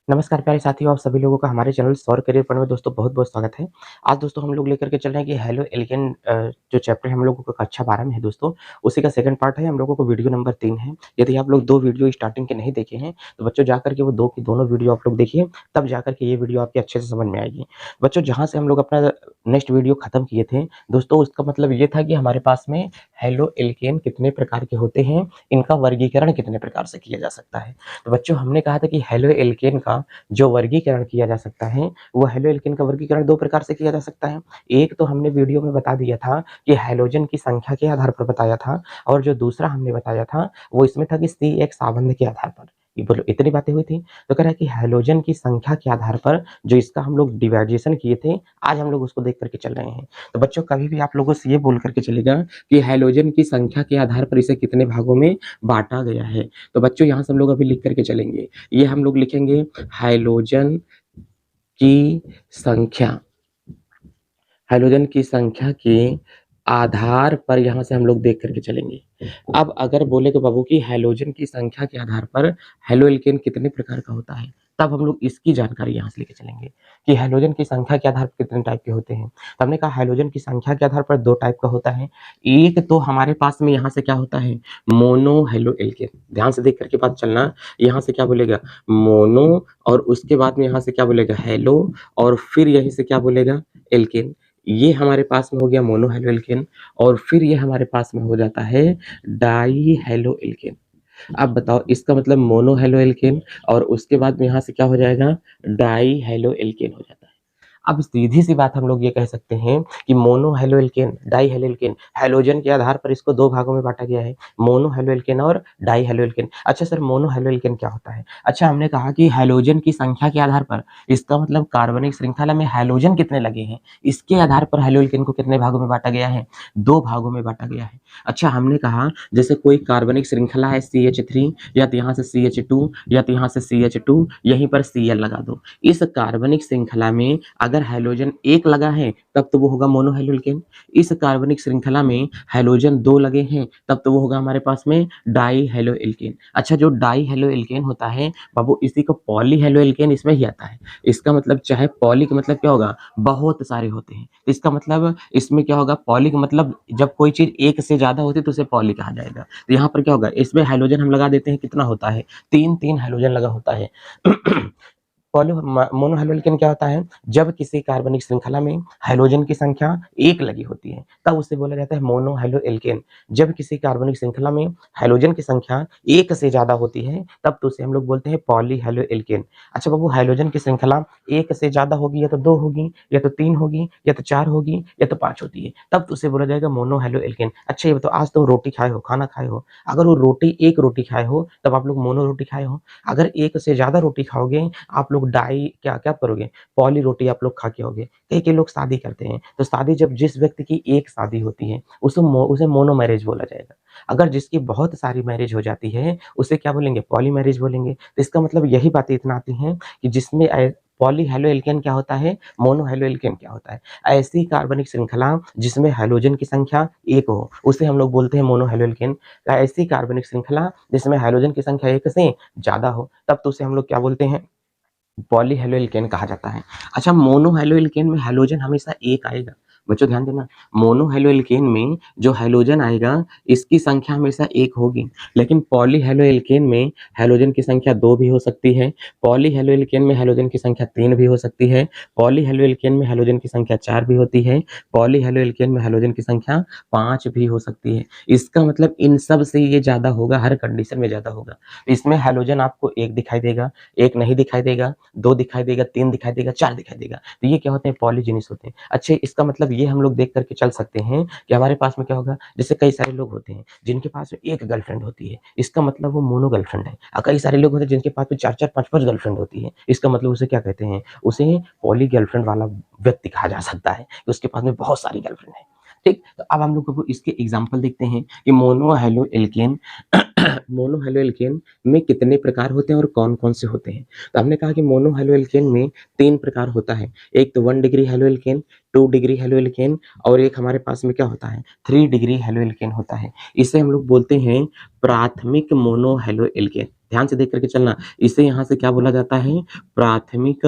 नमस्कार प्यारे साथियों, आप सभी लोगों का हमारे चैनल सौर करियर पॉइंट में दोस्तों बहुत-बहुत स्वागत है। आज दोस्तों हम लोग लेकर के चल रहे हैं कि हेलो एल्केन जो चैप्टर हम लोगों का कक्षा 12 में है दोस्तों, उसी का सेकंड पार्ट है। हम लोगों को वीडियो नंबर 3 है। यदि आप लोग 2 वीडियो स्टार्टिंग के नहीं देखे हैं, तो बच्चों जाकर के वो 2 की दोनों वीडियो आप लोग देखिए, तब जाकर के ये वीडियो आपके अच्छे से समझ में आएगी। बच्चों जहाँ से हम लोग अपना नेक्स्ट वीडियो खत्म किए थे, दोस्तों उसका मतलब ये था कि हमारे पास में हेलो एल्केन कितने प्रकार के होते हैं, इनका वर्गीकरण कितने प्रकार से किया जा सकता है। तो बच्चों हमने कहा था कि हेलो एल्केन का जो वर्गीकरण किया जा सकता है, वो हेलो एल्केन का वर्गीकरण 2 प्रकार से किया जा सकता है। एक तो हमने वीडियो में बता दिया था कि हैलोजन की संख्या के आधार पर बताया था और जो दूसरा हमने बताया था, वो इसमें था कि C आबंध के आधार पर। ये बोलो इतनी बातें हुई थी। तो कह रहा है कि हैलोजन की संख्या के आधार पर जो इसका हम लोग डिवाइडेशन किए थे, आज हम लोग उसको देख कर के चल रहे हैं। तो बच्चों कभी भी आप लोगों से ये बोल कर के चलेगा कि हैलोजन की संख्या के आधार पर इसे कितने भागों में बाँटा गया है। तो बच्चों यहाँ से हम लोग अभी लिख कर के चलेंगे। ये हम लोग लिखेंगे हैलोजन की संख्या, हैलोजन की संख्या के आधार पर यहाँ से हम लोग देख करके चलेंगे। अब अगर बोले तो बाबू की हैलोजन की संख्या के आधार पर हेलो एल्केन कितने प्रकार का होता है, तब हम लोग इसकी जानकारी यहाँ से लेके चलेंगे कि हैलोजन की संख्या के आधार पर कितने टाइप के होते हैं। तो हमने कहा हैलोजन की संख्या के आधार पर 2 टाइप का होता है। एक तो हमारे पास में यहाँ से क्या होता है, मोनो हेलो एल्केन। ध्यान से देख करके बात चलना, यहाँ से क्या बोलेगा मोनो और उसके बाद में यहाँ से क्या बोलेगा हेलो और फिर यहीं से क्या बोलेगा एल्केन। ये हमारे पास में हो गया मोनो हेलो एल्केन और फिर ये हमारे पास में हो जाता है डाई हेलो एल्केन। अब बताओ इसका मतलब मोनो हेलो एल्केन और उसके बाद में यहाँ से क्या हो जाएगा डाई हेलो एल्केन हो जाता है। अब सीधी-सी बात हम लोग ये कह सकते हैं कि mono halo alkane, die halo alkane, halogen के आधार पर इसको 2 भागों में बाँटा गया है, मोनो हेलो एल्केन और डाई हेलो एल्केन। अच्छा सर मोनो हेलो एल्केन क्या होता है? अच्छा हमने कहा कि हैलोजन की संख्या के आधार पर, इसका मतलब कार्बनिक श्रृंखला में हैलोजन कितने लगे हैं, इसके आधार पर हेलो एल्केन को कितने भागों में बाँटा गया है? 2 भागों में बाँटा गया है। अच्छा हमने कहा जैसे कोई कार्बनिक श्रृंखला है CH3 या तो यहाँ से CH2 या तो यहाँ से CH2 यहीं पर Cl लगा दो। इस कार्बनिक श्रृंखला में अगर हैलोजन 1 लगा है तब तो वो होगा मोनो हेलो एल्केन। इस कार्बनिक श्रृंखला में हैलोजन 2 लगे हैं तब तो वो होगा हमारे पास में डाई हेलो एल्केन। अच्छा जो डाई हेलो एल्केन होता है बाबू इसी को पॉली हेलो एल्केन इसमें ही आता है। इसका मतलब चाहे पॉली का मतलब क्या होगा बहुत सारे होते हैं। इसका मतलब इसमें क्या होगा पॉली का मतलब जब कोई चीज़ 1 से ज़्यादा होती है तो उसे पॉली कहा जाएगा। तो यहाँ पर क्या होगा इसमें हैलोजन हम लगा देते हैं कितना होता है 3-3 हैलोजन लगा होता है। मोनो हेलो एल्केन क्या होता है जब किसी कार्बनिक श्रृंखला में हैलोजन की संख्या 1 लगी होती है तब उसे बोला जाता है मोनो हेलो एल्केन। जब किसी कार्बनिक श्रृंखला में हैलोजन की संख्या 1 से ज्यादा होती है तब तो उसे हम लोग बोलते हैं पॉली हेलो एल्केन। अच्छा बाबू हैलोजन की श्रृंखला 1 से ज्यादा होगी या तो 2 होगी या तो 3 होगी या तो 4 होगी या तो 5 होती है तब तो उसे बोला जाएगा मोनो हेलो एल्केन। अच्छा ये बताओ आज तो रोटी खाए हो खाना खाए हो, अगर वो रोटी 1 रोटी खाए हो तब आप लोग मोनो रोटी खाए हो। अगर 1 से ज्यादा रोटी खाओगे आप लोग डाई क्या क्या करोगे पॉली रोटी आप लोग खा के आओगे। कई लोग शादी करते हैं तो शादी जब जिस व्यक्ति की एक शादी होती है उसे मोनो मैरिज बोला जाएगा। अगर जिसकी बहुत सारी मैरिज हो जाती है उसे क्या बोलेंगे पॉली मैरिज बोलेंगे। तो इसका मतलब यही बातें इतना आती हैं कि जिसमें पॉली हेलो एल्केन क्या होता है मोनो हेलो एल्केन क्या होता है। ऐसी कार्बनिक श्रृंखला जिसमें हैलोजन की संख्या 1 हो उसे हम लोग बोलते हैं मोनो हेलो एल्केन। ऐसी कार्बनिक श्रृंखला जिसमें हैलोजन की संख्या 1 से ज्यादा हो तब तो उसे हम लोग क्या बोलते हैं पॉली हेलो एल्केन कहा जाता है। अच्छा मोनो हेलो एल्केन में हैलोजन हमेशा 1 आएगा। बच्चों ध्यान देना मोनो हेलो एल्केन में जो हैलोजन आएगा इसकी संख्या हमेशा 1 होगी। लेकिन पॉली हेलो एल्केन में हैलोजन की संख्या 2 भी हो सकती है। पॉली हेलो एल्केन में हैलोजन की संख्या 3 भी हो सकती है। पॉली हेलो एल्केन में हैलोजन की संख्या 4 भी होती है। पॉली हेलो एल्केन में हैलोजन की संख्या 5 भी हो सकती है। इसका मतलब इन सब से ये ज्यादा होगा, हर कंडीशन में ज्यादा होगा। इसमें हैलोजन आपको 1 दिखाई देगा, 1 नहीं दिखाई देगा, 2 दिखाई देगा, 3 दिखाई देगा, 4 दिखाई देगा। तो ये क्या होते हैं पॉलीजेनिस होते हैं। अच्छा इसका मतलब ये हम लोग देख करके चल सकते हैं कि हमारे पास में क्या होगा जैसे कई सारे लोग होते हैं जिनके पास में 1 गर्लफ्रेंड होती है, इसका मतलब वो मोनो गर्लफ्रेंड है। कई सारे लोग होते हैं जिनके पास में 4-4 5-5 गर्लफ्रेंड होती है, इसका मतलब उसे क्या कहते हैं उसे पॉली गर्लफ्रेंड वाला व्यक्ति कहा जा सकता है कि उसके पास में बहुत सारी गर्लफ्रेंड है। ठीक, तो अब हम लोग को इसके एग्जाम्पल देखते हैं कि mono halo alkane mono halo alkane में कितने प्रकार होते हैं और कौन कौन से होते हैं। तो हमने कहा कि मोनो हेलो एल्केन में 3 प्रकार होता है। एक तो 1 degree halo alkane, 2 degree halo alkane और एक हमारे पास में क्या होता है 3 डिग्री हेलो एल्केन होता है। इसे हम लोग बोलते हैं प्राथमिक मोनो हेलो एल्केन। ध्यान से देख करके चलना, इसे यहाँ से क्या बोला जाता है प्राथमिक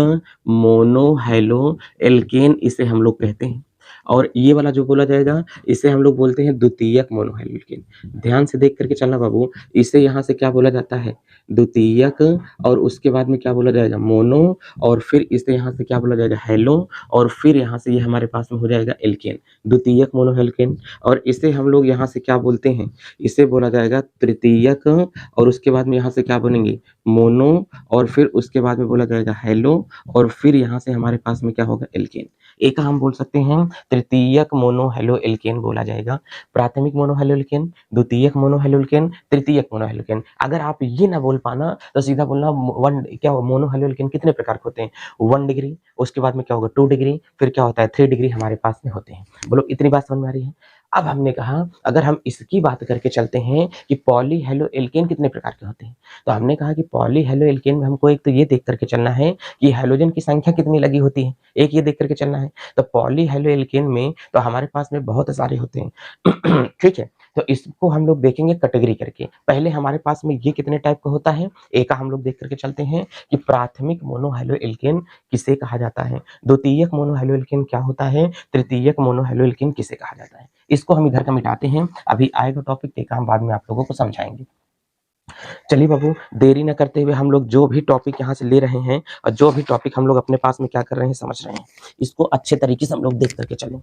मोनो हेलो एल्केन इसे हम लोग कहते हैं। और ये वाला जो बोला जाएगा इसे हम लोग बोलते हैं द्वितीयक मोनो हेलो एल्केन। ध्यान से देख करके चलना बाबू, इसे यहाँ से क्या बोला जाता है द्वितीयक और उसके बाद में क्या बोला जाएगा मोनो और फिर इसे यहाँ से क्या बोला जाएगा हेलो और फिर यहाँ से ये हमारे पास में हो जाएगा एल्केन, द्वितीयक मोनो एल्केन। और इसे हम लोग यहाँ से क्या बोलते हैं, इसे बोला जाएगा तृतीयक और उसके बाद में यहाँ से क्या बोलेंगे मोनो और फिर उसके बाद में बोला जाएगा हेलो और फिर यहाँ से हमारे पास में क्या होगा एल्केन। एक हम बोल सकते हैं तृतीयक मोनो हेलो एल्केन बोला जाएगा, प्राथमिक मोनो हेलो एल्केन, द्वितीयक मोनो हेलो एल्केन, तृतीयक मोनो हेलो एल्केन। अगर आप ये ना बोल पाना तो सीधा बोलना वन क्या मोनो हेलो एल्केन कितने प्रकार के होते हैं 1 डिग्री, उसके बाद में क्या होगा 2 डिग्री, फिर क्या होता है 3 डिग्री हमारे पास में होते हैं। बोलो इतनी बात समझ में आ रही है। अब हमने कहा अगर हम इसकी बात करके चलते हैं कि पॉली हेलो एल्केन कितने प्रकार के होते हैं, तो हमने कहा कि पॉली हेलो एल्केन में हमको एक तो ये देख करके चलना है कि हाइड्रोजन की संख्या कितनी लगी होती है, एक ये देख करके चलना है। तो पॉली हेलो एल्केन में तो हमारे पास में बहुत सारे होते हैं ठीक है, तो इसको हम लोग देखेंगे कैटेगरी करके। पहले हमारे पास में ये कितने टाइप का होता है, एक हम लोग देख करके चलते हैं कि प्राथमिक मोनो हेलो एल्केन किसे कहा जाता है, द्वितीयक मोनो हेलो एल्केन क्या होता है, तृतीयक मोनो हेलो एल्केन किसे कहा जाता है। इसको हम इधर का मिटाते हैं, अभी आएगा टॉपिक देखा हम बाद में आप लोगों को समझाएंगे। चलिए बाबू देरी न करते हुए हम लोग जो भी टॉपिक यहाँ से ले रहे हैं और जो भी टॉपिक हम लोग अपने पास में क्या कर रहे हैं समझ रहे हैं, इसको अच्छे तरीके से हम लोग देख करके चलें।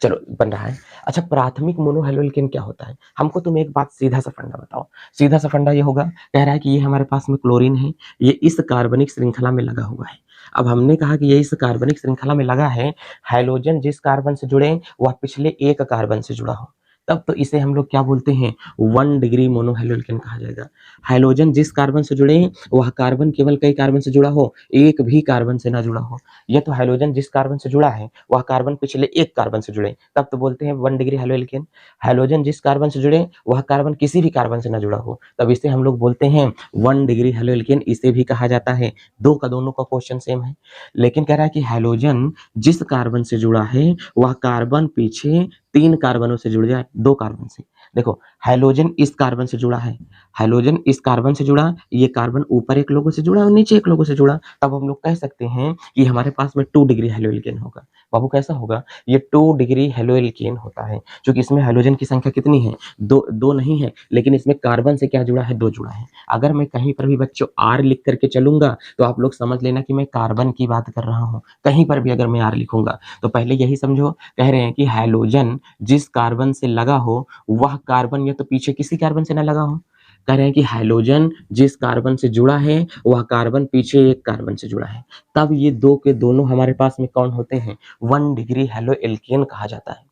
चलो बन रहा है। अच्छा प्राथमिक मोनो हेलो एल्केन क्या होता है, हमको तुम एक बात सीधा सा फंडा बताओ। सीधा सा फंडा ये होगा, कह रहा है कि ये हमारे पास में क्लोरीन है, ये इस कार्बनिक श्रृंखला में लगा हुआ है। अब हमने कहा कि ये इस कार्बनिक श्रृंखला में लगा है, हाइड्रोजन जिस कार्बन से जुड़े वह पिछले एक कार्बन से जुड़ा हो, तब तो इसे हम लोग क्या बोलते हैं 1 डिग्री मोनो हेलो एल्केन कहा जाएगा। हाइड्रोजन जिस कार्बन से जुड़े वह कार्बन केवल कई कार्बन से जुड़ा हो, एक भी कार्बन से ना जुड़ा हो। ये तो हाइड्रोजन जिस कार्बन से जुड़ा है वह कार्बन पिछले एक कार्बन से जुड़े, तब तो बोलते हैं 1 डिग्री हेलो एल्केन। हाइड्रोजन जिस कार्बन से जुड़े वह कार्बन किसी भी कार्बन से ना जुड़ा हो, तब इसे हम लोग बोलते हैं 1 डिग्री हेलो एल्केन, इसे भी कहा जाता है। दो का दोनों का क्वेश्चन सेम है, लेकिन कह रहा है कि हाइड्रोजन जिस कार्बन से जुड़ा है वह कार्बन पीछे 3 कार्बनों से जुड़ जाए, 2 कार्बन से। देखो हाइड्रोजन इस कार्बन से जुड़ा है, हाइड्रोजन इस कार्बन से जुड़ा, ये कार्बन ऊपर एक लोगों से जुड़ा और नीचे एक लोगों से जुड़ा, तब हम लोग कह सकते हैं कि हमारे पास में 2 डिग्री हेलो एल्केन होगा। बाबू कैसा होगा, ये 2 डिग्री हेलो एल्केन होता है, क्योंकि इसमें हाइड्रोजन की संख्या कितनी है, दो नहीं है, लेकिन इसमें कार्बन से क्या जुड़ा है, 2 जुड़ा है। अगर मैं कहीं पर भी बच्चों आर लिख करके चलूंगा तो आप लोग समझ लेना कि मैं कार्बन की बात कर रहा हूँ। कहीं पर भी अगर मैं आर लिखूंगा तो पहले यही समझो, कह रहे हैं कि हाइड्रोजन जिस कार्बन से लगा हो वह कार्बन या तो पीछे किसी कार्बन से ना लगा हो। कह रहे हैं कि हाइड्रोजन जिस कार्बन से जुड़ा है वह कार्बन पीछे एक कार्बन से जुड़ा है, तब ये दो के दोनों हमारे पास में कौन होते हैं 1 डिग्री हेलो एल्केन कहा जाता है।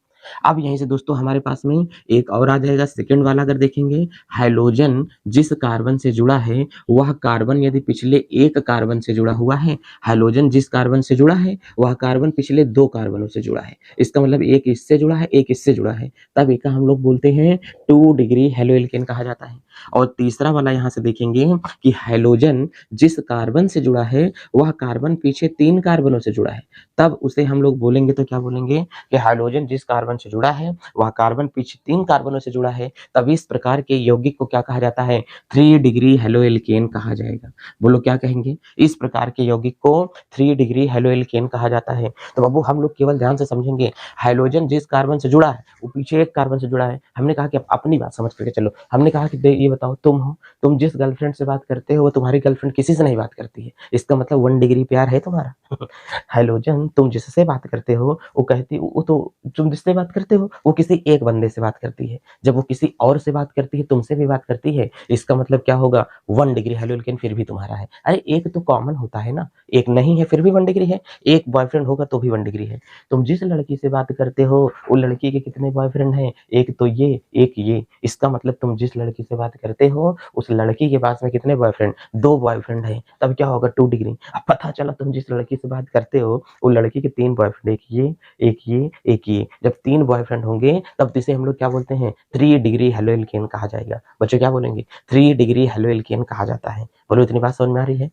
अब यहीं से दोस्तों हमारे पास में एक और आ जाएगा सेकंड वाला, अगर देखेंगे हाइड्रोजन जिस कार्बन से जुड़ा है वह कार्बन यदि पिछले एक कार्बन से जुड़ा हुआ है, हाइड्रोजन जिस कार्बन से जुड़ा है वह कार्बन पिछले 2 कार्बनों से जुड़ा है, इसका मतलब एक इससे जुड़ा है एक इससे जुड़ा है, तब एक हम लोग बोलते हैं 2 डिग्री हेलो एल्केन कहा जाता है। और तीसरा वाला यहाँ से देखेंगे कि हाइड्रोजन जिस कार्बन से जुड़ा है वह कार्बन पीछे 3 कार्बनों से जुड़ा है, तब उसे हम लोग बोलेंगे तो क्या बोलेंगे कि हाइड्रोजन जिस कार्बन से जुड़ा है वह कार्बन पीछे 3 कार्बनों से जुड़ा है, तब इस प्रकार के यौगिक को क्या कहा जाता है 3 डिग्री हेलो एल्केन कहा जाएगा। बोलो क्या कहेंगे, इस प्रकार के यौगिक को 3 डिग्री हेलो एल्केन कहा जाता है। तो बाबू हम लोग केवल ध्यान से समझेंगे, हाइड्रोजन जिस कार्बन से जुड़ा है वो पीछे एक कार्बन से जुड़ा है। हमने कहा कि अपनी बात समझ करके चलो, हमने कहा कि ये बताओ तुम हो, तुम जिस गर्लफ्रेंड से बात करते हो वो तुम्हारी गर्लफ्रेंड किसी से नहीं बात करती है, इसका मतलब 1 डिग्री प्यार है तुम्हारा हाइड्रोजन तुम जिससे बात करते हो वो कहती वो तो तुम जिससे बात करते हो वो किसी एक बंदे से बात करती है, जब वो किसी और से बात करती है तुमसे भी बात करती है, इसका मतलब क्या होगा 1 डिग्री हेलो एल्केन फिर भी तुम्हारा है। अरे एक तो कॉमन होता है ना, एक नहीं है फिर भी 1 डिग्री है, एक बॉयफ्रेंड होगा तो भी 1 डिग्री है। तुम जिस लड़की से बात करते हो वो लड़की के कितने बॉयफ्रेंड हैं, एक तो ये एक ये, इसका मतलब तुम जिस लड़की से बात करते हो उस लड़की के पास में कितने बॉयफ्रेंड, 2 बॉयफ्रेंड है, तब क्या होगा 2 डिग्री। अब पता चला तुम जिस लड़की से बात करते हो वो लड़की के 3 बॉयफ्रेंड, एक ये एक ये एक ये, जब 3 बॉयफ्रेंड होंगे तब तो इसे हम लोग क्या बोलते हैं 3 डिग्री हेलो एल्केन कहा जाएगा। बच्चों क्या बोलेंगे 3 डिग्री हेलो एल्केन कहा जाता है। बोलो इतनी बात समझ में आ रही है?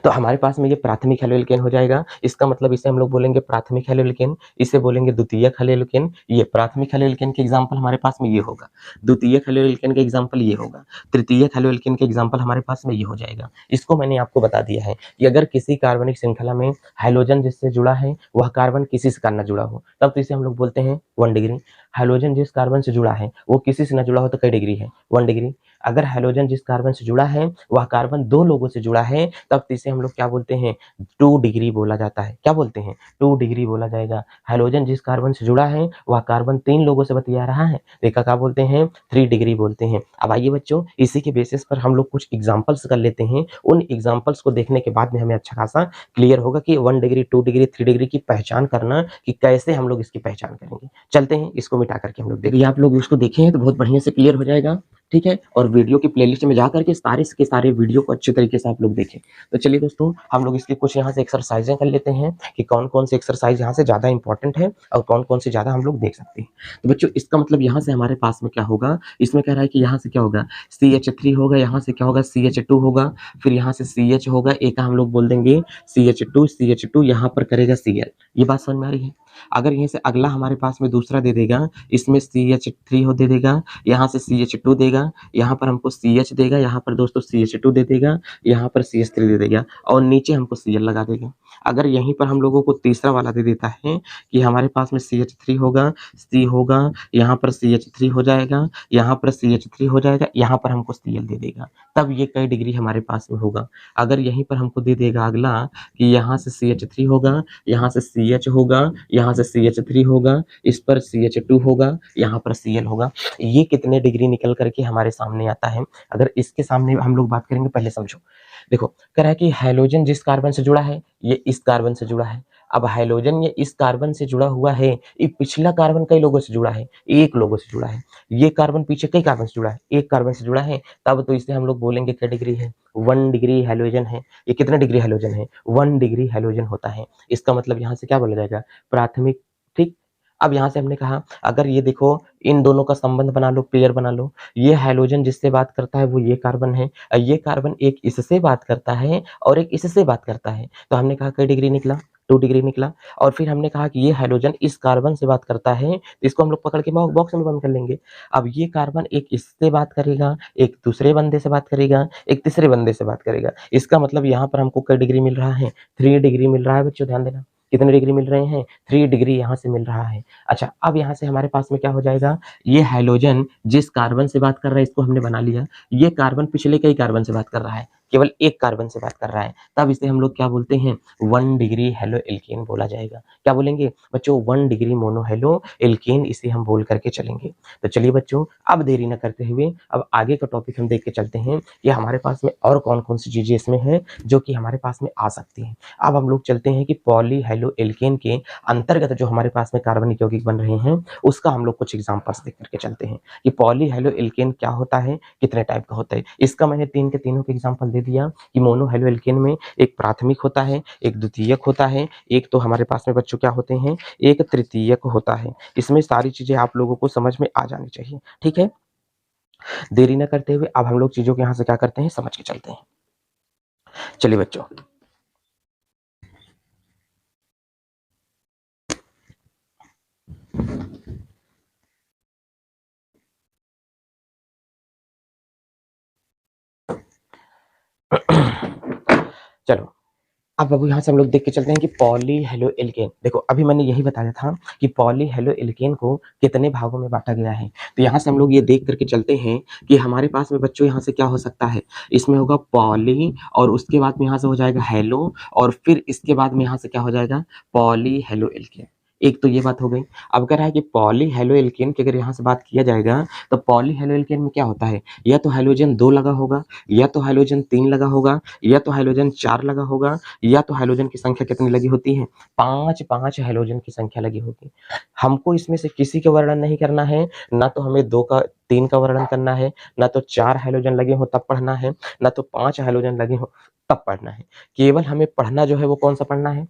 तो हमारे पास में ये प्राथमिक हैलो एल्केन हो जाएगा। इसका मतलब इसे हम लोग बोलेंगे प्राथमिक हैलो एल्केन, इसे बोलेंगे द्वितीयक हैलो एल्केन। ये प्राथमिक हैलो एल्केन के एग्जांपल हमारे पास में ये होगा, द्वितीयक हैलो एल्केन के एग्जांपल ये होगा, तृतीयक हैलो एल्केन के एग्जांपल हमारे पास में ये हो जाएगा। इसको मैंने आपको बता दिया है कि अगर किसी कार्बनिक श्रृंखला में हाइड्रोजन जिससे जुड़ा है वह कार्बन किसी से ना जुड़ा हो तब तो इसे हम लोग बोलते हैं 1 डिग्री। हाइड्रोजन जिस कार्बन से जुड़ा है वो किसी से ना जुड़ा हो तो कई डिग्री है 1 डिग्री। अगर हाइड्रोजन जिस कार्बन से जुड़ा है वह कार्बन 2 लोगों से जुड़ा है तब तो इसे हम लोग क्या बोलते हैं 2 डिग्री बोला जाता है। क्या बोलते हैं 2 डिग्री बोला जाएगा। हाइड्रोजन जिस कार्बन से जुड़ा है वह कार्बन 3 लोगों से बतिया रहा है देखा क्या बोलते हैं 3 डिग्री बोलते हैं। अब आइए बच्चों इसी के बेसिस पर हम लोग कुछ एग्जांपल्स कर लेते हैं। उन एग्जांपल्स को देखने के बाद में हमें अच्छा खासा क्लियर होगा कि 1 डिग्री 2 डिग्री 3 डिग्री की पहचान करना कि कैसे हम लोग इसकी पहचान करेंगे। चलते हैं इसको मिटा करके हम लोग देखिए आप लोग उसको देखें तो बहुत बढ़िया से क्लियर हो जाएगा। ठीक है, और वीडियो की प्लेलिस्ट में जा करके सारे के सारे वीडियो को अच्छे तरीके से आप लोग देखें। तो चलिए दोस्तों हम लोग इसकी कुछ यहाँ से एक्सरसाइजें कर लेते हैं कि कौन कौन सी एक्सरसाइज यहाँ से ज़्यादा इंपॉर्टेंट है और कौन कौन सी ज़्यादा हम लोग देख सकते हैं। तो बच्चों इसका मतलब यहाँ से हमारे पास में क्या होगा, इसमें कह रहा है कि यहाँ से क्या होगा CH3 होगा, यहाँ से क्या होगा CH2 होगा, फिर यहाँ से CH होगा, एक हम लोग बोल देंगे CH2 यहाँ पर करेगा Cl। ये बात समझ में आ रही है? अगर यहीं से अगला हमारे पास में दूसरा दे देगा, इसमें CH3 हो दे देगा, यहाँ से CH2 देगा, यहाँ पर हमको CH देगा, यहाँ पर दोस्तों CH2 दे देगा, यहाँ पर CH3 दे देगा और नीचे हमको Cl लगा देगा। अगर यहीं पर हम लोगों को तीसरा वाला दे देता है कि हमारे पास में CH3 होगा, C होगा, यहाँ पर CH3 हो जाएगा, यहाँ पर CH3 हो जाएगा, यहाँ पर हमको Cl दे देगा, तब ये कई डिग्री हमारे पास में होगा। अगर यहीं पर हमको दे देगा अगला कि यहाँ से CH3 होगा, यहाँ से CH होगा, यहाँ से CH3 होगा, इस पर CH2 होगा, यहाँ पर Cl होगा, ये कितने डिग्री निकल करके हमारे सामने आता है। अगर इसके सामने हम लोग बात करेंगे, पहले समझो। देखो कह रहा है कि हाइड्रोजन जिस कार्बन से जुड़ा है ये इस कार्बन से जुड़ा है। अब हाइड्रोजन ये इस कार्बन से जुड़ा हुआ है, ये पिछला कार्बन कई लोगों से जुड़ा है, एक लोगों से जुड़ा है। ये कार्बन पीछे कई कार्बन से जुड़ा है, एक कार्बन से जुड़ा है, तब तो इसे हम लोग बोलेंगे क्या डिग्री है 1 डिग्री हाइड्रोजन है। ये कितना डिग्री हाइड्रोजन है 1 डिग्री हाइड्रोजन होता है। इसका मतलब यहाँ से क्या बोला जाएगा प्राथमिक। ठीक, अब यहाँ से हमने कहा अगर ये देखो इन दोनों का संबंध बना लो, पेयर बना लो, ये हाइड्रोजन जिससे बात करता है वो ये कार्बन है, ये कार्बन एक इससे बात करता है और एक इससे बात करता है, तो हमने कहा कई डिग्री निकला 2 डिग्री निकला। और फिर हमने कहा कि ये हाइड्रोजन इस कार्बन से बात करता है तो इसको हम लोग पकड़ के बॉक्स में बंद कर लेंगे। अब ये कार्बन एक इससे बात करेगा, एक दूसरे बंदे से बात करेगा, एक तीसरे बंदे से बात करेगा। इसका मतलब यहाँ पर हमको कई डिग्री मिल रहा है 3 डिग्री मिल रहा है। बच्चों ध्यान देना कितने डिग्री मिल रहे हैं 3 डिग्री यहाँ से मिल रहा है। अच्छा अब यहाँ से हमारे पास में क्या हो जाएगा, ये हाइड्रोजन जिस कार्बन से बात कर रहा है इसको हमने बना लिया, ये कार्बन पिछले कई कार्बन से बात कर रहा है, केवल एक कार्बन से बात कर रहा है, तब इसे हम लोग क्या बोलते हैं 1 डिग्री हेलो एल्केन बोला जाएगा। क्या बोलेंगे बच्चों 1 डिग्री मोनो हेलो एल्केन, इसे हम बोल करके चलेंगे। तो चलिए बच्चों अब देरी न करते हुए अब आगे का टॉपिक हम देख के चलते हैं कि हमारे पास में और कौन कौन सी चीजें इसमें हैं जो कि हमारे पास में आ सकती हैं। अब हम लोग चलते हैं कि पॉली हेलो एल्केन के अंतर्गत जो हमारे पास में कार्बनिक यौगिक बन रहे हैं उसका हम लोग कुछ एग्जांपल्स देख करके चलते हैं कि पॉली हेलो एल्केन क्या होता है, कितने टाइप का होता है। इसका मैंने 3 के तीनों के एग्जांपल दे दिया कि मोनो हेलो एल्केन में एक प्राथमिक होता है, एक द्वितीयक होता है, एक तो हमारे पास में बच्चों क्या होते हैं एक तृतीयक होता है। इसमें सारी चीजें आप लोगों को समझ में आ जानी चाहिए। ठीक है, देरी न करते हुए अब हम लोग चीजों के यहाँ से क्या करते हैं समझ के चलते हैं। चलिए बच्चों चलो अब बाबू यहाँ से हम लोग देख के चलते हैं कि पॉली हेलो एल्केन। देखो अभी मैंने यही बताया था कि पॉली हेलो एल्केन को कितने भागों में बांटा गया है। तो यहाँ से हम लोग ये देख करके चलते हैं कि हमारे पास में बच्चों यहाँ से क्या हो सकता है, इसमें होगा पॉली और उसके बाद में यहाँ से हो जाएगा हेलो और फिर इसके बाद में यहाँ से क्या हो जाएगा पॉली हेलो एल्केन। एक तो ये बात हो गई। अब कह रहा है कि पॉली हेलो एल्केन की अगर यहाँ से बात किया जाएगा तो पॉली हेलो एल्केन में क्या होता है, या तो हाइड्रोजन 2 लगा होगा, या तो हाइड्रोजन 3 लगा होगा, या तो हाइड्रोजन 4 लगा होगा, या तो हाइड्रोजन की संख्या कितनी लगी होती है 5 हाइड्रोजन की संख्या लगी होगी। हमको इसमें से किसी का वर्णन नहीं करना है, ना तो हमें 2 का 3 का वर्णन करना है, ना तो 4 हाइड्रोजन लगे हो तब पढ़ना है, ना तो 5 हाइड्रोजन लगे हो तब पढ़ना है। केवल हमें पढ़ना जो है वो कौन सा पढ़ना है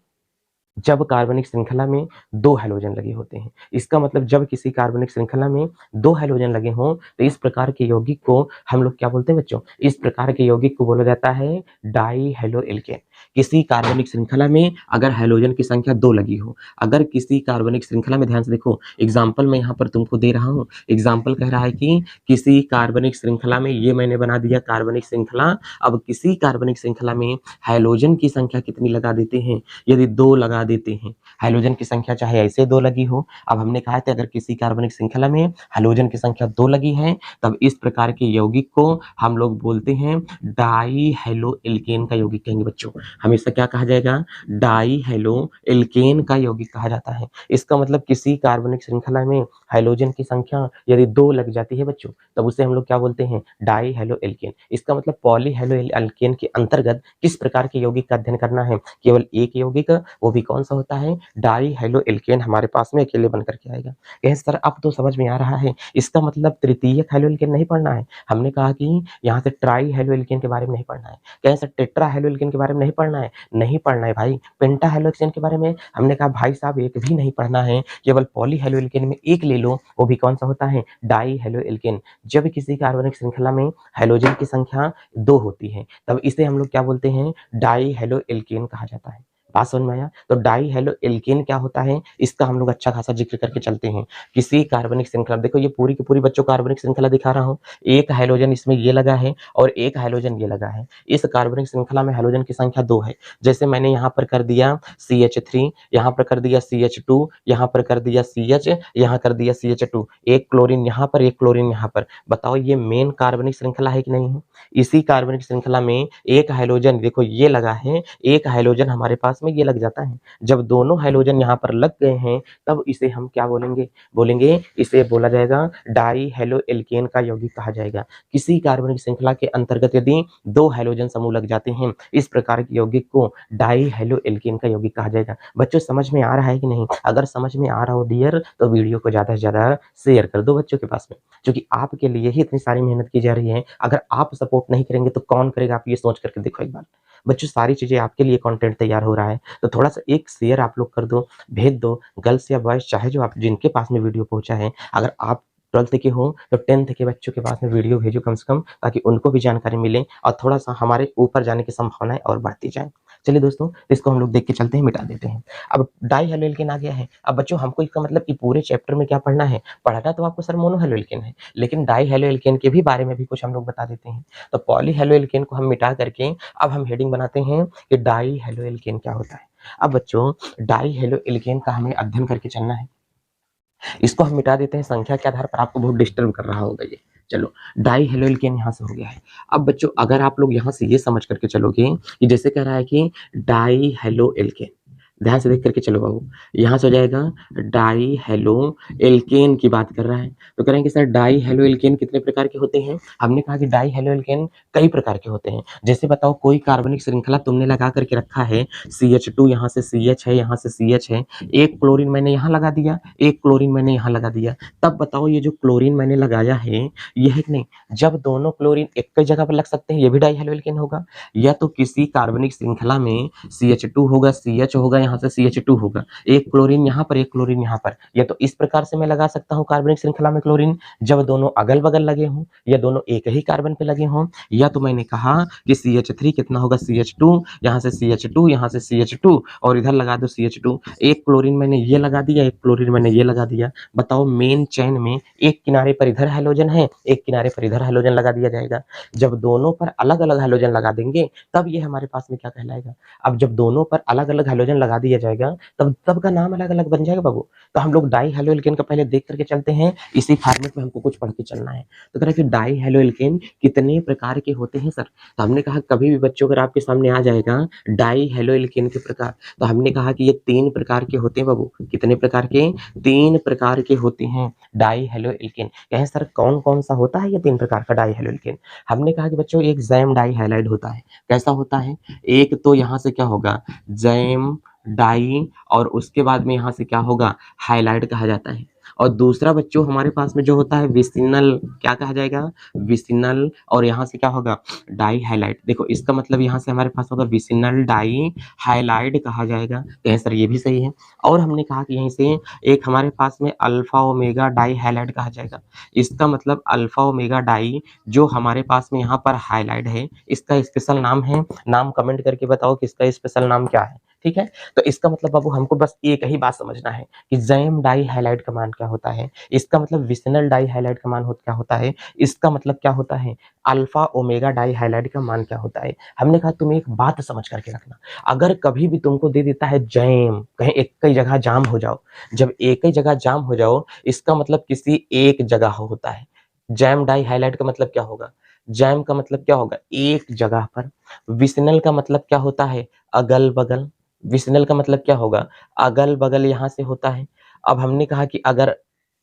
जब कार्बनिक श्रृंखला में 2 हैलोजन लगे होते हैं। इसका मतलब जब किसी कार्बनिक श्रृंखला में 2 हैलोजन लगे हों, तो इस प्रकार के यौगिक को हम लोग क्या बोलते हैं बच्चों? इस प्रकार के यौगिक को बोला जाता है डाइहैलोएल्केन। किसी कार्बनिक श्रृंखला में अगर हैलोजन की संख्या 2 लगी हो, अगर किसी कार्बनिक श्रृंखला में ध्यान से देखो, एग्जाम्पल मैं यहाँ पर तुमको दे रहा हूँ। एग्जाम्पल कह रहा है कि किसी कार्बनिक श्रृंखला में, ये मैंने बना दिया कार्बनिक श्रृंखला। अब किसी कार्बनिक श्रृंखला में हैलोजन की संख्या कितनी लगा देते हैं? यदि 2 लगा देते हैं, हैलोजन की संख्या चाहे ऐसे 2 लगी हो। अब हमने कहा था अगर किसी कार्बनिक श्रृंखला में हैलोजन की संख्या 2 लगी है, तब इस प्रकार के यौगिक को हम लोग बोलते हैं डाइहैलोएल्केन का यौगिक कहेंगे बच्चों। हमेशा क्या कहा जाएगा? डाइहैलोएल्केन का यौगिक कहा जाता है। इसका मतलब किसी कार्बनिक श्रृंखला में हैलोजन की संख्या यदि 2 लग जाती है बच्चों, तब उसे हम लोग क्या बोलते हैं? डाइहैलोएल्केन। इसका मतलब पॉलीहैलोएल्केन के अंतर्गत किस प्रकार के यौगिक का अध्ययन करना है? केवल एक यौगिक, वो भी कौन सा होता है? डाइहैलोएल्केन हमारे पास में अकेले बन करके आएगा। कहें सर अब तो समझ में आ रहा है, इसका मतलब तृतीयक हैलोएल्केन नहीं पढ़ना है। हमने कहा कि यहाँ से ट्राइहैलोएल्केन के बारे में नहीं पढ़ना है। कहें सर टेट्राहैलोएल्केन के बारे में नहीं पढ़ना है। नहीं पढ़ना है भाई। पेंटाहैलोएल्केन के बारे में हमने कहा भाई साहब एक भी नहीं पढ़ना है, केवल पॉलीहैलोएल्केन में एक ले लो, वो भी कौन सा होता है? डाइहैलोएल्केन। जब किसी कार्बनिक श्रृंखला में हैलोजन की संख्या 2 होती है, तब इसे हम लोग क्या बोलते हैं? डाइहैलोएल्केन कहा जाता है। बात समझ में आया? तो डाइहैलोएल्केन क्या होता है, इसका हम लोग अच्छा खासा जिक्र करके चलते हैं। किसी कार्बनिक श्रृंखला, देखो ये पूरी की पूरी बच्चों कार्बनिक श्रृंखला दिखा रहा हूँ। एक हैलोजन इसमें ये लगा है और एक हैलोजन ये लगा है। इस कार्बनिक श्रृंखला में हैलोजन की संख्या 2 है। जैसे मैंने यहाँ पर कर दिया CH3, यहाँ पर कर दिया CH2, यहाँ पर कर दिया CH, यहाँ कर दिया CH2। एक क्लोरीन यहाँ पर, एक क्लोरीन यहाँ पर। बताओ ये मेन कार्बनिक श्रृंखला है कि नहीं है? इसी कार्बनिक श्रृंखला में एक हैलोजन देखो ये लगा है, एक हैलोजन हमारे पास में ये लग जाता है। जब दोनों हैलोजन यहाँ पर लग गए हैं, तब इसे हम क्या बोलेंगे? बोलेंगे इसे बोला जाएगा डाइहैलोएल्केन का यौगिक कहा जाएगा। किसी कार्बनिक श्रृंखला के अंतर्गत यदि 2 हैलोजन समूह लग जाते हैं, इस प्रकार के यौगिक को डाइहैलोएल्केन का यौगिक कहा जाएगा। बच्चों समझ में आ रहा है कि नहीं? अगर समझ में आ रहा हो डियर, तो वीडियो को ज्यादा से ज्यादा शेयर कर दो बच्चों के पास में, क्योंकि आपके लिए ही इतनी सारी मेहनत की जा रही है। अगर आप सपोर्ट नहीं करेंगे तो कौन करेगा? आप ये सोच करके देखो एक बार। बच्चों सारी चीजें आपके लिए कंटेंट तैयार हो रहा है, तो थोड़ा सा एक शेयर आप लोग कर दो, भेज दो। गर्ल्स या बॉयज चाहे जो आप जिनके पास में वीडियो पहुंचा है, अगर आप 12th के हो तो 10th के बच्चों के पास में वीडियो भेजो कम से कम, ताकि उनको भी जानकारी मिले और थोड़ा सा हमारे ऊपर जाने की संभावनाएं और बढ़ती जाए। चलिए दोस्तों, इसको हम लोग देख के चलते हैं, मिटा देते हैं। अब डाइहैलोएल्केन आ गया है। अब बच्चों हमको इसका मतलब कि पूरे चैप्टर में क्या पढ़ना है? पढ़ना तो आपको सर मोनोहैलोएल्केन है, लेकिन डाइहैलोएल्केन के भी बारे में भी कुछ हम लोग बता देते हैं। तो पॉलीहैलोएल्केन को हम मिटा करके अब हम हेडिंग बनाते हैं कि डाइहैलोएल्केन क्या होता है। अब बच्चों डाइहैलोएल्केन का हमें अध्ययन करके चलना है। इसको हम मिटा देते हैं संख्या के आधार पर। आपको बहुत डिस्टर्ब कर रहा होगा ये। चलो डाइहैलोएल्केन यहाँ से हो गया है। अब बच्चों अगर आप लोग यहाँ से ये समझ करके चलोगे कि जैसे कह रहा है कि डाइहैलोएल्केन, ध्यान से देख करके चलो बाबू, यहाँ से हो जाएगा डाइहैलोएल्केन की बात कर रहा है। तो करेंगे सर डाइहैलोएल्केन कितने प्रकार के होते हैं? हमने कहा कि डाइहैलोएल्केन कई प्रकार के होते हैं। जैसे बताओ कोई कार्बनिक श्रृंखला तुमने लगा करके रखा है, CH2 यहाँ से CH है, यहाँ से CH है, एक क्लोरीन मैंने यहाँ लगा दिया, एक क्लोरीन मैंने यहाँ लगा दिया। तब बताओ ये जो क्लोरीन मैंने लगाया है, ये है कि नहीं? जब दोनों क्लोरीन एक ही जगह पर लग सकते हैं, ये भी डाइहैलोएल्केन होगा। या तो किसी कार्बनिक श्रृंखला में CH2 होगा, CH होगा, यहाँ से CH2 होगा, एक क्लोरीन यहाँ पर, एक क्लोरीन यहाँ पर। या तो इस प्रकार से मैं लगा सकता हूँ कार्बनिक श्रृंखला में क्लोरीन, जब दोनों अगल बगल लगे हों या दोनों एक ही कार्बन पे लगे हों। या तो मैंने कहा कि CH3 कितना होगा? CH2, यहाँ से CH2, यहाँ से CH2 और इधर लगा दो CH2। एक क्लोरीन मैंने ये लगा दिया, एक क्लोरीन मैंने ये लगा दिया। बताओ मेन चेन में एक किनारे पर इधर हैलोजन है, एक किनारे पर इधर हैलोजन लगा दिया जाएगा। जब दोनों पर अलग अलग हैलोजन लगा देंगे, तब ये हमारे पास में क्या कहलाएगा? अब जब दोनों पर अलग अलग हैलोजन लगा दिया जाएगा, तब तब का नाम अलग अलग बन जाएगा बाबू। तो हम लोग डाइहैलोएल्केन का पहले देख करके चलते हैं, इसी फॉर्मेट में हमको कुछ पढ़ के चलना है। तो कह रहा है कि डाइहैलोएल्केन कितने प्रकार के होते हैं सर? तो हमने कहा कभी भी बच्चों अगर आपके सामने आ जाएगा डाइहैलोएल्केन के प्रकार, तो हमने कहा कि ये 3 प्रकार के होते हैं बाबू। कितने प्रकार के? 3 प्रकार के होते हैं डाइहैलोएल्केन। कहें सर कौन कौन सा होता है ये 3 प्रकार का डाइहैलोएल्केन? हमने कहा कि बच्चों एक जैम डाइहैलाइड होता है। कैसा होता है? एक तो यहाँ से क्या होगा? जैम डाई और उसके बाद में यहाँ से क्या होगा, हाइलाइट कहा जाता है। और दूसरा बच्चों हमारे पास में जो होता है विसिनल, क्या कहा जाएगा, विसिनल, और यहाँ से क्या होगा, डाई हाइलाइट। देखो इसका मतलब यहाँ से हमारे पास होगा विसिनल डाई हाइलाइट कहा जाएगा। कहें सर ये भी सही है। और हमने कहा कि यहीं से एक हमारे पास में अल्फा ओमेगा डाई हाइलाइट कहा जाएगा। इसका मतलब अल्फा ओमेगा डाई जो हमारे पास में यहाँ पर हाइलाइट है, इसका स्पेशल नाम है, नाम कमेंट करके बताओ कि इसका स्पेशल नाम क्या है। ठीक है, तो इसका मतलब बाबू हमको बस एक ही बात समझना है कि जैम डाई हाइलाइट का मान क्या होता है, इसका मतलब विसिनल डाई हाइलाइट का मान क्या होता है, इसका मतलब क्या होता है, अल्फा ओमेगा डाई हाइलाइट का मान क्या होता है। हमने कहा तुम एक बात समझ करके रखना, अगर कभी भी तुमको दे देता है जैम, कहीं एक ही जगह जाम हो जाओ, जब एक ही जगह जाम हो जाओ इसका मतलब किसी एक जगह होता है। जैम डाई हाइलाइट का मतलब क्या होगा, जैम का मतलब क्या होगा, एक जगह पर। विसिनल का मतलब क्या होता है, अगल बगल। विसिनल का मतलब क्या होगा, अगल बगल यहाँ से होता है। अब हमने कहा कि अगर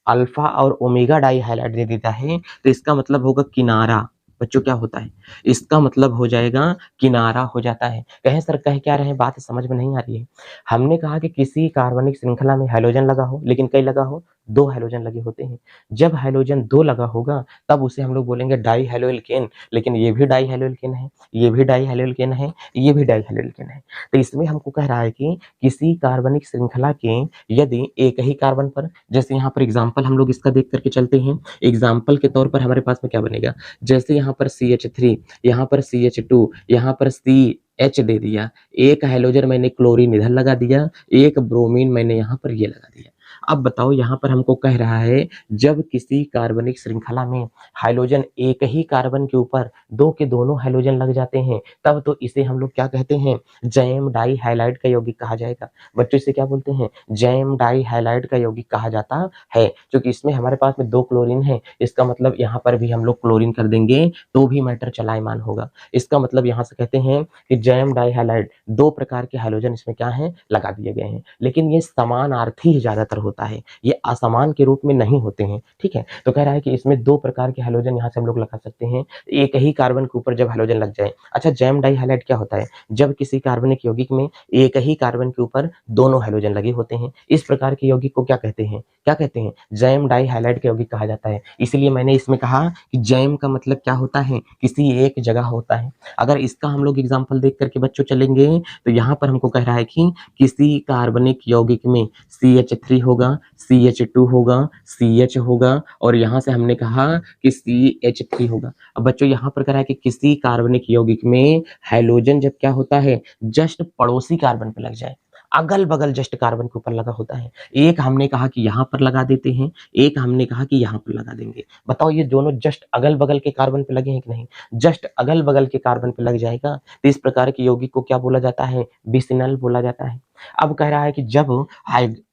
अल्फा और ओमेगा डाई हाइलाइट दे देता है तो इसका मतलब होगा किनारा। बच्चों क्या होता है, इसका मतलब हो जाएगा किनारा हो जाता है। कहें सर कह क्या रहे हैं, बात समझ में नहीं आ रही है। हमने कहा कि किसी कार्बनिक श्रृंखला में हाइड्रोजन लगा हो, लेकिन कई लगा हो, दो हाइड्रोजन लगे होते हैं। जब हाइड्रोजन दो लगा होगा तब उसे हम लोग बोलेंगे डाई हैलोएल्केन। लेकिन ये भी डाई हैलोएल्केन है, ये भी डाई हैलोएल्केन है, ये भी डाई हैलोएल्केन है। तो इसमें हमको कह रहा है कि किसी कार्बनिक श्रृंखला के यदि एक ही कार्बन पर, जैसे यहाँ पर एग्जाम्पल हम लोग इसका देख करके चलते हैं। एग्जाम्पल के तौर पर हमारे पास में क्या बनेगा, जैसे यहाँ पर CH3, यहाँ पर CH2, यहाँ पर CH दे दिया, एक हाइड्रोजन मैंने क्लोरीन इधर लगा दिया, एक ब्रोमीन मैंने यहाँ पर ये लगा दिया। अब बताओ यहाँ पर हमको कह रहा है जब किसी कार्बनिक श्रृंखला में हाइड्रोजन एक ही कार्बन के ऊपर दो के दोनों हाइड्रोजन लग जाते हैं तब तो इसे हम लोग क्या कहते हैं, जैम डाई हाइलाइट का यौगिक कहा जाएगा। बच्चों इसे क्या बोलते हैं, जैम डाई हाइलाइट का यौगिक कहा जाता है। क्योंकि इसमें हमारे पास में दो क्लोरीन है, इसका मतलब यहाँ पर भी हम लोग क्लोरीन कर देंगे तो भी मैटर चलायमान होगा। इसका मतलब यहाँ से कहते हैं कि जैम डाई हाइलाइट दो प्रकार के हाइड्रोजन इसमें क्या है, लगा दिए गए हैं। लेकिन ये समानार्थी ही ज्यादातर होता है, ये असमान के रूप में नहीं होते हैं। ठीक है, तो कह रहा है कि इसमें दो प्रकार के हाइड्रोजन यहाँ से हम लोग लगा सकते हैं, एक ही कार्बन के ऊपर जब हाइड्रोजन लग जाए। अच्छा, जैम डाई हाइलाइट क्या होता है, जब किसी कार्बनिक यौगिक में एक ही कार्बन के ऊपर दोनों हाइड्रोजन लगे होते हैं, इस प्रकार के यौगिक को क्या कहते हैं, क्या कहते हैं, जैम डाई हाइलाइट के यौगिक कहा जाता है। इसलिए मैंने इसमें कहा कि जैम का मतलब क्या होता है, किसी एक जगह होता है। अगर इसका हम लोग एग्जाम्पल देख करके बच्चों चलेंगे तो यहाँ पर हमको कह रहा है कि किसी कार्बनिक यौगिक में CH3 होगा, CH2 होगा, CH होगा, और यहाँ से हमने कहा कि CH3 होगा। अब बच्चों यहाँ पर कह रहा है कि किसी कार्बनिक यौगिक में हाइड्रोजन जब क्या होता है, जस्ट पड़ोसी कार्बन पर लग जाए, अगल बगल जस्ट कार्बन के ऊपर लगा होता है। एक हमने कहा कि यहाँ पर लगा देते हैं, एक हमने कहा कि यहाँ पर लगा देंगे। बताओ ये दोनों जस्ट अगल बगल के कार्बन पे लगे हैं कि नहीं, जस्ट अगल बगल के कार्बन पे लग जाएगा तो इस प्रकार के यौगिक को क्या बोला जाता है, विसिनल बोला जाता है। अब कह रहा है कि जब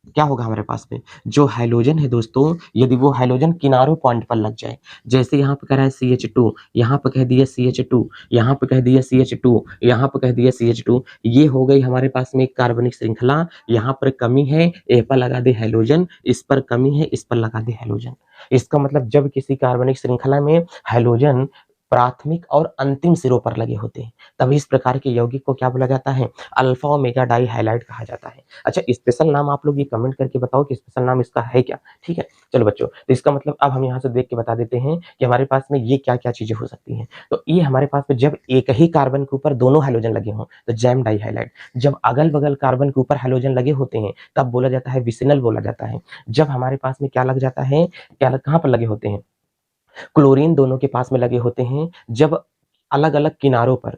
क्या होगा हमारे पास में जो हाइड्रोजन है दोस्तों, यदि वो हाइड्रोजन किनारों पॉइंट पर लग जाए, जैसे यहाँ पे कह रहा है CH2, यहाँ पे कह दिया CH2, यहाँ पे कह दिया CH2, यहाँ पे कह दिया CH2, ये हो गई हमारे पास में एक कार्बनिक श्रृंखला। यहाँ पर कमी है, ए पर लगा दे हाइड्रोजन, इस पर कमी है, इस पर लगा दे हाइड्रोजन। इसका मतलब जब किसी कार्बनिक श्रृंखला में हाइड्रोजन प्राथमिक और अंतिम सिरों पर लगे होते हैं तब इस प्रकार के यौगिक को क्या बोला जाता है, अल्फा ओमेगा डाई हाइलाइट कहा जाता है। अच्छा, स्पेशल नाम आप लोग ये कमेंट करके बताओ कि स्पेशल नाम इसका है क्या। ठीक है, चलो बच्चों, तो इसका मतलब अब हम यहाँ से देख के बता देते हैं कि हमारे पास में ये क्या क्या चीजें हो सकती हैं। तो ये हमारे पास में जब एक ही कार्बन के ऊपर दोनों हाइड्रोजन लगे हों तो जैम डाई हाइलाइट। जब अगल बगल कार्बन के ऊपर हाइड्रोजन लगे होते हैं तब बोला जाता है विसिनल बोला जाता है। जब हमारे पास में क्या लग जाता है, क्या कहाँ पर लगे होते हैं, क्लोरीन दोनों के पास में लगे होते हैं। जब अलग अलग किनारों पर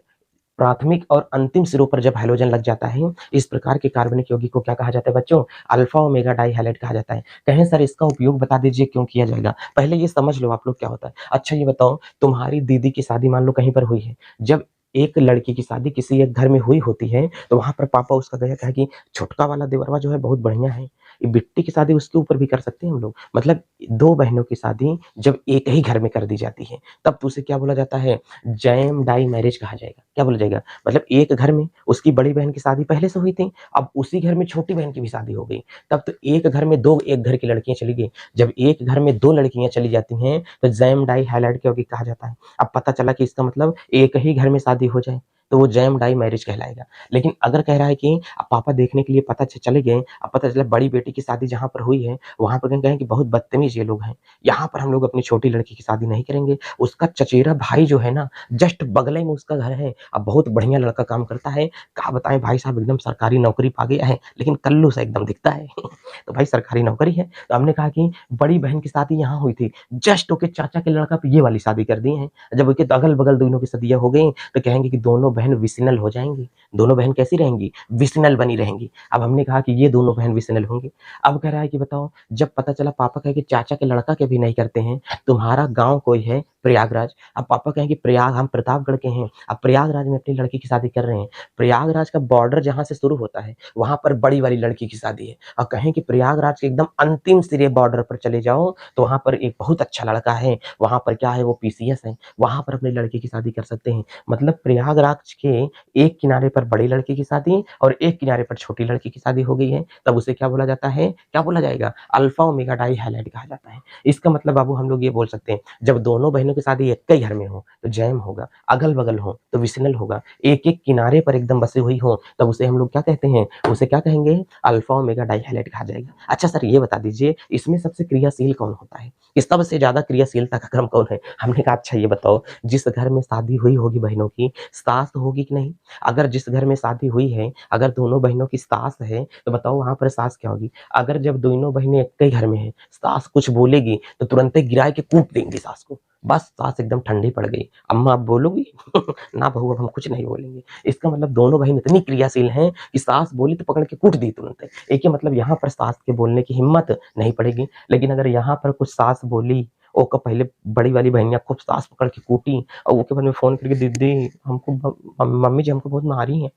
प्राथमिक और अंतिम सिरों पर जब हाइड्रोजन लग जाता है, इस प्रकार के कार्बनिक यौगिक को क्या कहा जाता है बच्चों, अल्फा ओमेगा डाई हाइलाइट कहा जाता है। कहें सर इसका उपयोग बता दीजिए क्यों किया जाएगा, पहले ये समझ लो आप लोग क्या होता है। अच्छा ये बताओ, तुम्हारी दीदी की शादी मान लो कहीं पर हुई है, जब एक लड़की की शादी किसी एक घर में हुई होती है तो वहां पर पापा उसका गया कहा कि छोटका वाला देवरवा जो है बहुत बढ़िया है, ये बिट्टी की शादी उसके ऊपर भी कर सकते हैं हम लोग। मतलब दो बहनों की शादी जब एक ही घर में कर दी जाती है तब तो उसे क्या बोला जाता है, जैम डाई मैरिज कहा जाएगा। क्या बोला जाएगा, मतलब एक घर में उसकी बड़ी बहन की शादी पहले से हुई थी, अब उसी घर में छोटी बहन की भी शादी हो गई, तब तो एक घर में दो एक घर की लड़कियां चली गई। जब एक घर में दो लड़कियां चली जाती हैं तो जैम डाई हाइलाइट के यौगिक कहा जाता है। अब पता चला कि इसका मतलब एक ही घर में शादी हो जाए तो वो जैम डाई मैरिज कहलाएगा। लेकिन अगर कह रहा है कि अब पापा देखने के लिए पता चले गए, अब पता चला बड़ी बेटी की शादी जहाँ पर हुई है, वहाँ पर कहें कि बहुत बदतमीज ये लोग हैं, यहाँ पर हम लोग अपनी छोटी लड़की की शादी नहीं करेंगे। उसका चचेरा भाई जो है ना, जस्ट बगले में उसका घर है, अब बहुत बढ़िया लड़का काम करता है, क्या बताएं भाई साहब, एकदम सरकारी नौकरी पा गया है, लेकिन कल्लू सा एकदम दिखता है तो भाई सरकारी नौकरी है। तो हमने कहा कि बड़ी बहन की शादी यहाँ हुई थी, जस्ट ओके चाचा के लड़का पे ये वाली शादी कर दी है। जब उनके अगल बगल दोनों की शादियां हो गई तो कहेंगे कि दोनों बहन विसिनल हो जाएंगी। दोनों बहन कैसी रहेंगी? विसिनल बनी रहेंगी। अब हमने कहा कि ये दोनों बहन विसिनल होंगी। अब कह रहा है कि बताओ, जब पता चला पापा कहे कि चाचा के लड़का के भी नहीं करते हैं, तुम्हारा गांव कोई है प्रयागराज, अब पापा कहें कि प्रयाग, हम प्रतापगढ़ के हैं, अब प्रयागराज में अपनी लड़की की शादी कर रहे हैं, प्रयागराज का बॉर्डर जहां से शुरू होता है वहां पर बड़ी वाली लड़की की शादी है, और कहें कि प्रयागराज के एकदम अंतिम सिरे बॉर्डर पर चले जाओ तो वहां पर एक बहुत अच्छा लड़का है, वहां पर क्या है, वो पीसीएस है, वहां पर अपनी लड़की की शादी कर सकते हैं। मतलब प्रयागराज के एक किनारे पर बड़ी लड़की की शादी और एक किनारे पर छोटी लड़की की शादी हो गई है, तब उसे क्या बोला जाता है, क्या बोला जाएगा? अल्फा ओमेगा डाई हाइलाइट कहा जाता है। इसका मतलब बाबू हम लोग ये बोल सकते हैं, जब दोनों बहनों की शादी एक ही घर में हो तो जैम होगा, अगल बगल हो तो विसिनल होगा, एक एक किनारे पर एकदम बसी हुई हो तब उसे हम लोग क्या कहते हैं, उसे क्या कहेंगे? अल्फा ओमेगा डाई हाइलाइट कहा जाएगा। अच्छा सर ये बता दीजिए, इसमें सबसे क्रियाशील कौन होता है, इस सबसे ज्यादा क्रियाशीलता का क्रम कौन है? हमने कहा अच्छा ये बताओ, जिस घर में शादी हुई होगी बहनों की, सास तो होगी कि नहीं? अगर जिस घर में शादी हुई है, अगर दोनों बहनों की सास है तो बताओ वहां पर सास क्या होगी? अगर जब दोनों बहनें एक ही घर में है, सास कुछ बोलेगी तो तुरंत ही गिरा के कूट देंगी सास को, बस सास एकदम ठंडी पड़ गई, अम्मा आप बोलोगी ना बहू अब हम कुछ नहीं बोलेंगे। इसका मतलब दोनों बहन इतनी क्रियाशील हैं कि सास बोली तो पकड़ के कूट दी तुरंत। एक ही मतलब यहाँ पर सास के बोलने की हिम्मत नहीं पड़ेगी, लेकिन अगर यहाँ पर कुछ सास बोली, ओ का पहले बड़ी वाली बहनियां खूब सास पकड़ के कूटी और वो के बाद में फोन करके दीदी हमको मम्मी जी हमको बहुत मारी है,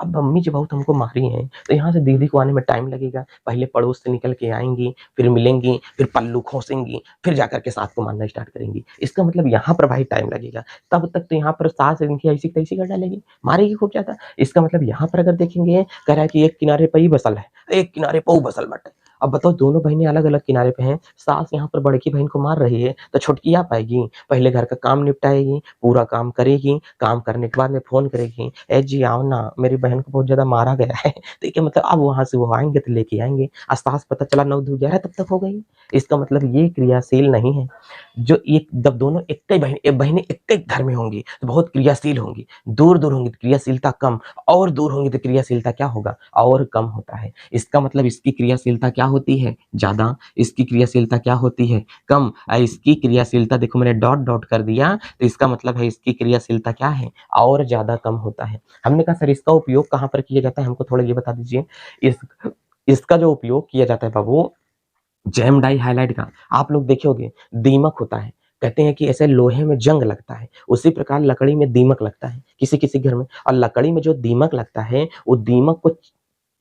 अब मम्मी जी बहुत हमको मारी हैं, तो यहाँ से दीदी को आने में टाइम लगेगा, पहले पड़ोस से निकल के आएंगी, फिर मिलेंगी, फिर पल्लू खोसेंगी, फिर जाकर के सास को मारना स्टार्ट करेंगी। इसका मतलब यहाँ पर भाई टाइम लगेगा, तब तक तो यहाँ पर सास इनकी ऐसी तैसी कर डालेगी, मारेगी खूब ज्यादा। इसका मतलब यहाँ पर अगर देखेंगे, कह रहा है कि एक किनारे पर ही बसल है, एक किनारे पर वो बसल बटे। अब बताओ दोनों बहनें अलग अलग किनारे पे हैं, सास यहाँ पर बड़की बहन को मार रही है तो छोटकी आ पाएगी? पहले घर का काम निपटाएगी, पूरा काम करेगी, काम करने के बाद में फोन करेगी, ए जी आओ ना मेरी बहन को बहुत ज्यादा मारा गया है ठीक है, मतलब अब वहां से वो आएंगे तो लेके आएंगे, आसपास पता चला 9 2 11 तब तक हो गई। इसका मतलब ये क्रियाशील नहीं है। जो एक जब दोनों एक ही बहनें एक ही घर में होंगी तो बहुत क्रियाशील होंगी, दूर दूर होंगी तो क्रियाशीलता कम, और दूर होंगी तो क्रियाशीलता क्या होगा, और कम होता है। इसका मतलब इसकी क्रियाशीलता क्या होती है, ज्यादा, इसकी क्रियाशीलता क्या होती है, कम। इसकी क्रियाशीलता देखो मैंने डॉट डॉट कर दिया तो इसका मतलब है इसकी क्रियाशीलता क्या है, और ज्यादा कम होता है। हमने कहा सर इसका उपयोग कहाँ पर किया जाता है, हमको थोड़ा ये बता दीजिए। इस इसका जो उपयोग किया जाता है बाबू, जैम डाई हाइलाइट का आप लोग देखोगे, दीमक होता है, कहते हैं कि ऐसे लोहे में जंग लगता है, उसी प्रकार लकड़ी में दीमक लगता है किसी किसी घर में, और लकड़ी में जो दीमक लगता है वो दीमक को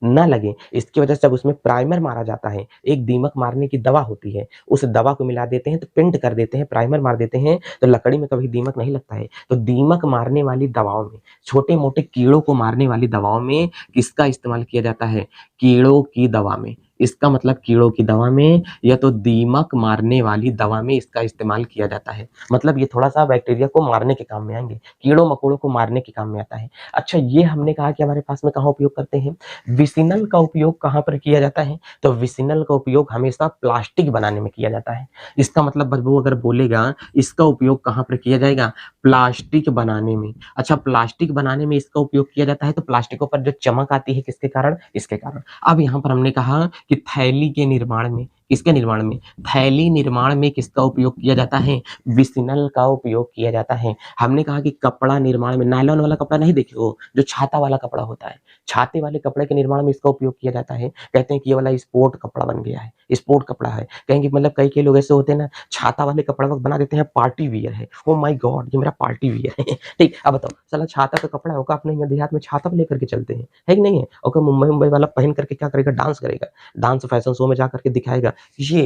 ना लगे इसकी वजह से जब उसमें प्राइमर मारा जाता है, एक दीमक मारने की दवा होती है, उस दवा को मिला देते हैं तो पेंट कर देते हैं, प्राइमर मार देते हैं, तो लकड़ी में कभी दीमक नहीं लगता है। तो दीमक मारने वाली दवाओं में, छोटे मोटे कीड़ों को मारने वाली दवाओं में किसका इस्तेमाल किया जाता है, कीड़ों की दवा में। इसका मतलब कीड़ों की दवा में या तो दीमक मारने वाली दवा में इसका इस्तेमाल किया जाता है। मतलब ये थोड़ा सा बैक्टीरिया को मारने के काम में आएंगे, कीड़ों मकोड़ों को मारने के काम में आता है। अच्छा ये हमने कहा कि हमारे पास में कहाँ उपयोग करते हैं, विसिनल का उपयोग कहाँ पर किया जाता है, तो विसिनल का उपयोग हमेशा प्लास्टिक बनाने में किया जाता है। इसका मतलब वो अगर बोलेगा इसका उपयोग कहाँ पर किया जाएगा, प्लास्टिक बनाने में। अच्छा प्लास्टिक बनाने में इसका उपयोग किया जाता है तो प्लास्टिकों पर जो चमक आती है किसके कारण, इसके कारण। अब यहाँ पर हमने कहा कि थैली के निर्माण में, किसके निर्माण में, थैली निर्माण में किसका उपयोग किया जाता है, विसिनल का उपयोग किया जाता है। हमने कहा कि कपड़ा निर्माण में, नायलॉन वाला कपड़ा नहीं देखे हो जो छाता वाला कपड़ा होता है, छाते वाले कपड़े के निर्माण में इसका उपयोग किया जाता है। कहते हैं कि ये वाला स्पोर्ट कपड़ा बन गया है, स्पोर्ट कपड़ा है। कहेंगे मतलब कई कई लोग ऐसे होते हैं ना, छाता वाले कपड़ा बना देते हैं पार्टी वियर है, ओ माय गॉड ये मेरा पार्टी वियर है ठीक। अब बताओ साला छाता का कपड़ा होगा, अपने यहाँ देहात में छाता लेकर के चलते हैं, है कि नहीं है, और मुंबई मुंबई वाला पहन करके क्या करेगा, डांस करेगा, डांस फैशन शो में जा करके दिखाएगा ये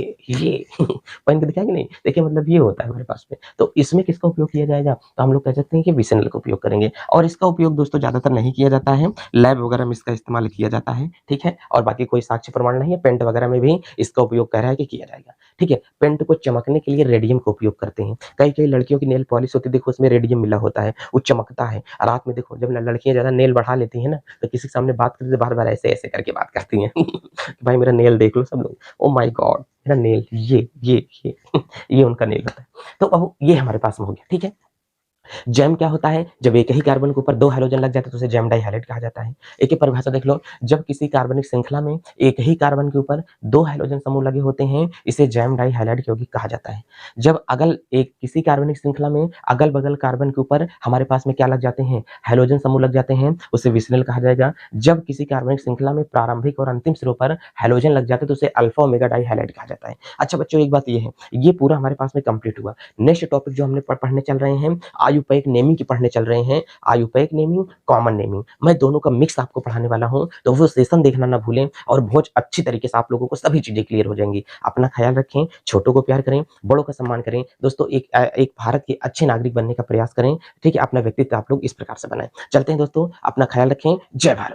पहन के दिखाएंगे नहीं। देखिए मतलब ये होता है हमारे पास में। तो इसमें किसका उपयोग किया जाएगा, तो हम लोग कह सकते हैं कि विसनल का उपयोग करेंगे। और इसका उपयोग दोस्तों ज्यादातर नहीं किया जाता है, लैब वगैरह में इसका इस्तेमाल किया जाता है, ठीक है। और बाकी कोई साक्ष्य प्रमाण नहीं है, पेंट वगैरह में भी इसका उपयोग कह रहा है कि किया जाएगा। ठीक है? पेंट को चमकने के लिए रेडियम का उपयोग करते हैं। कई-कई लड़कियों की नेल पॉलिश होती है, देखो उसमें रेडियम मिला होता है, वो चमकता है। रात में देखो जब ल लड़कियाँ ज़्यादा नेल बढ़ा लेती हैं ना, तो किसी के सामने बात करती है तो बार-बार ऐसे-ऐसे करके बात करती हैं। कि भाई मेरा नेल देख लो सब लोग, ओह माय गॉड! मेरा नेल ये ये उनका नेल होता है। तो अब ये हमारे पास में हो गया, ठीक है? जैम क्या होता है? जब एक ही कार्बन के ऊपर 2 हैलोजन लग जाते हैं तो उसे जैम डाइहैलाइड कहा जाता है। एक ही परिभाषा देख लो, जब किसी कार्बनिक श्रृंखला में एक ही कार्बन के ऊपर 2 हैलोजन समूह लगे होते हैं, इसे जैम डाइहैलाइड यौगिक कहा जाता है। जब अगल एक किसी कार्बनिक श्रृंखला में अगल-बगल कार्बन के ऊपर हमारे पास में क्या लग जाते हैं? हैलोजन समूह लग जाते हैं, उसे विसिनल कहा जाएगा। जब किसी कार्बनिक श्रृंखला में प्रारंभिक और अंतिम सिरों पर हैलोजन लग जाते हैं तो उसे अल्फा ओमेगा डाइहैलाइड कहा जाता है। अच्छा बच्चों एक बात ये है, ये पूरा हमारे पास में कंप्लीट हुआ। नेक्स्ट टॉपिक जो हमने पढ़ने चल रहे हैं, आयुपैक नेमिंग की पढ़ने चल रहे हैं। आयुपैक नेमिंग, कॉमन नेमिंग, मैं दोनों का मिक्स आपको पढ़ाने वाला हूं, तो वो सेशन देखना ना भूलें और बहुत अच्छी तरीके से आप लोगों को सभी चीजें क्लियर हो जाएंगी। अपना ख्याल रखें, छोटों को प्यार करें, बड़ों का सम्मान करें। दोस्तों एक भारत के अच्छे नागरिक बनने का प्रयास करें। ठीक है, अपना व्यक्तित्व आप लोग इस प्रकार से बनाएं। चलते हैं दोस्तों, अपना ख्याल रखें। जय भारत।